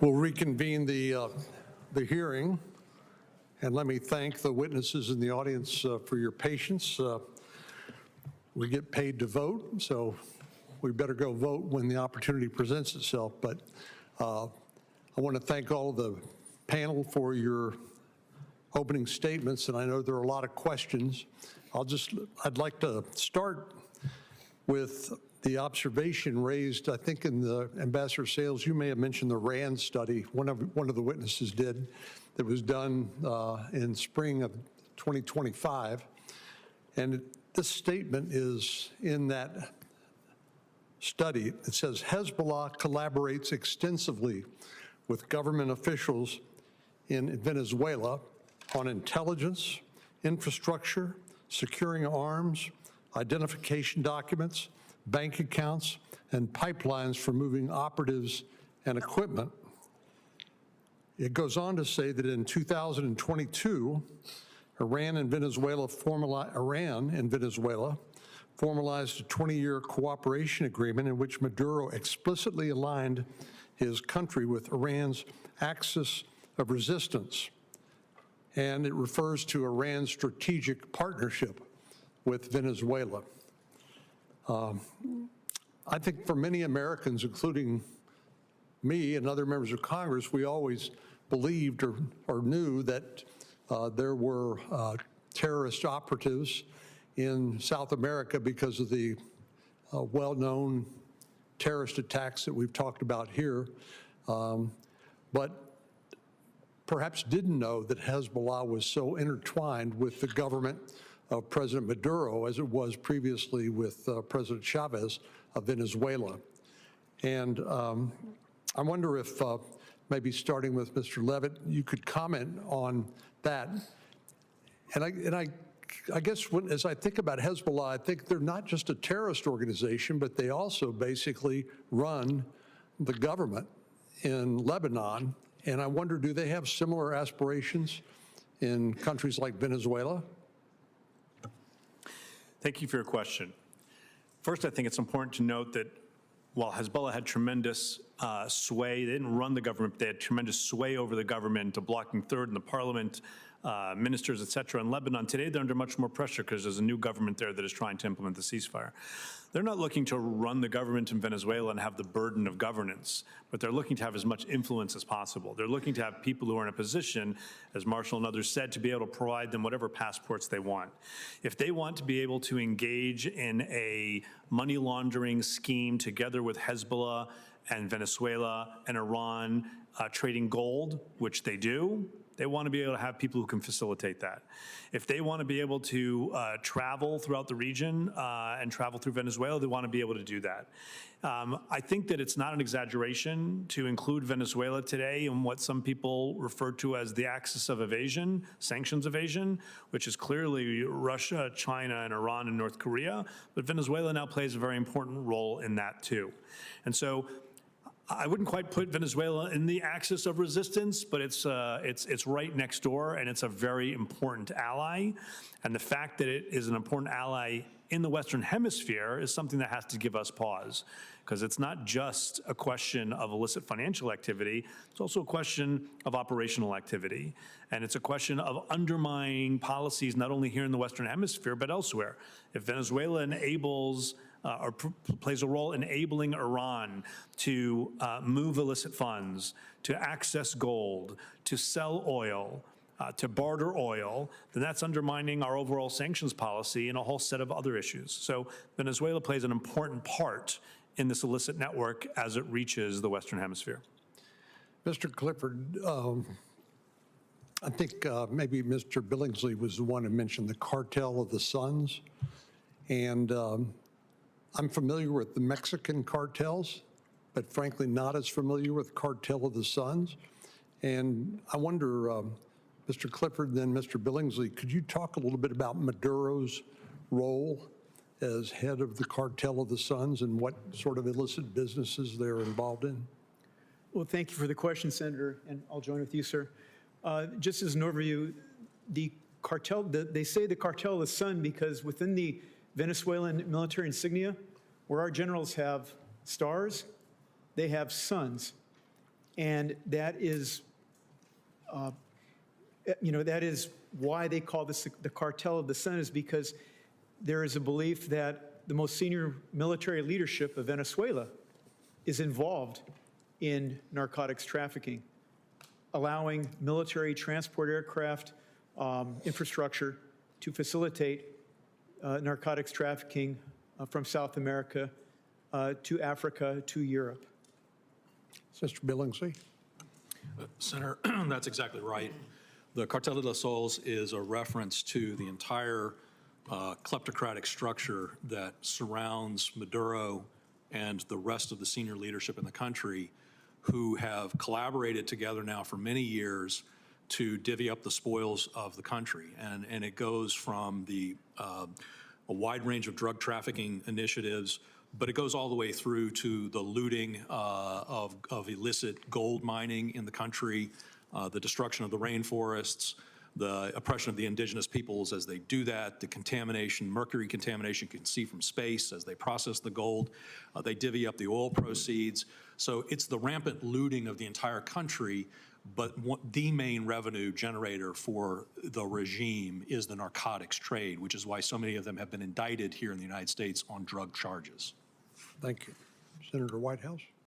We'll reconvene the hearing, and let me thank the witnesses in the audience for your patience. We get paid to vote, so we better go vote when the opportunity presents itself. But I want to thank all of the panel for your opening statements, and I know there are a lot of questions. I'd like to start with the observation raised, I think in the Ambassador Sales, you may have mentioned the RAND study, one of the witnesses did, that was done in spring of 2025. And this statement is in that study. It says, Hezbollah collaborates extensively with government officials in Venezuela on intelligence, infrastructure, securing arms, identification documents, bank accounts, and pipelines for moving operatives and equipment. It goes on to say that in 2022, Iran and Venezuela formalized a 20-year cooperation agreement in which Maduro explicitly aligned his country with Iran's axis of resistance. And it refers to Iran's strategic partnership with Venezuela. I think for many Americans, including me and other members of Congress, we always believed or knew that there were terrorist operatives in South America because of the well-known terrorist attacks that we've talked about here, but perhaps didn't know that Hezbollah was so intertwined with the government of President Maduro as it was previously with President Chavez of Venezuela. And I wonder if maybe starting with Mr. Levitt, you could comment on that. And I guess as I think about Hezbollah, I think they're not just a terrorist organization, but they also basically run the government in Lebanon. And I wonder, do they have similar aspirations in countries like Venezuela? Thank you for your question. First, I think it's important to note that while Hezbollah had tremendous sway, they didn't run the government, but they had tremendous sway over the government, a blocking third in the parliament, ministers, et cetera. In Lebanon, today they're under much more pressure because there's a new government there that is trying to implement the ceasefire. They're not looking to run the government in Venezuela and have the burden of governance, but they're looking to have as much influence as possible. They're looking to have people who are in a position, as Marshall and others said, to be able to provide them whatever passports they want. If they want to be able to engage in a money laundering scheme together with Hezbollah and Venezuela and Iran trading gold, which they do, they want to be able to have people who can facilitate that. If they want to be able to travel throughout the region and travel through Venezuela, they want to be able to do that. I think that it's not an exaggeration to include Venezuela today in what some people refer to as the axis of evasion, sanctions evasion, which is clearly Russia, China, and Iran and North Korea. But Venezuela now plays a very important role in that too. And so I wouldn't quite put Venezuela in the axis of resistance, but it's right next door, and it's a very important ally. And the fact that it is an important ally in the Western Hemisphere is something that has to give us pause, because it's not just a question of illicit financial activity, it's also a question of operational activity. And it's a question of undermining policies not only here in the Western Hemisphere, but elsewhere. If Venezuela enables or plays a role enabling Iran to move illicit funds, to access gold, to sell oil, to barter oil, then that's undermining our overall sanctions policy and a whole set of other issues. So Venezuela plays an important part in this illicit network as it reaches the Western Hemisphere. Mr. Clifford, I think maybe Mr. Billingsley was the one who mentioned the Cartel of the Suns. And I'm familiar with the Mexican cartels, but frankly not as familiar with Cartel of the Suns. And I wonder, Mr. Clifford and then Mr. Billingsley, could you talk a little bit about Maduro's role as head of the Cartel of the Suns and what sort of illicit businesses they're involved in? Well, thank you for the question, Senator, and I'll join with you, sir. Just as an overview, the cartel, they say the Cartel of the Sun because within the Venezuelan military insignia, where our generals have stars, they have suns. And that is, that is why they call this the cartel of the sun, is because there is a belief that the most senior military leadership of Venezuela is involved in narcotics trafficking, allowing military transport aircraft infrastructure to facilitate narcotics trafficking from South America to Africa to Europe. Mr. Billingsley? Senator, that's exactly right. The Cartel de los Soles is a reference to the entire kleptocratic structure that surrounds Maduro and the rest of the senior leadership in the country, who have collaborated together now for many years to divvy up the spoils of the country. And it goes from a wide range of drug trafficking initiatives, but it goes all the way through to the looting of illicit gold mining in the country, the destruction of the rainforests, the oppression of the indigenous peoples as they do that, the contamination, mercury contamination you can see from space as they process the gold. They divvy up the oil proceeds. So it's the rampant looting of the entire country, but the main revenue generator for the regime is the narcotics trade, which is why so many of them have been indicted here in the United States on drug charges. Thank you. Senator Whitehouse?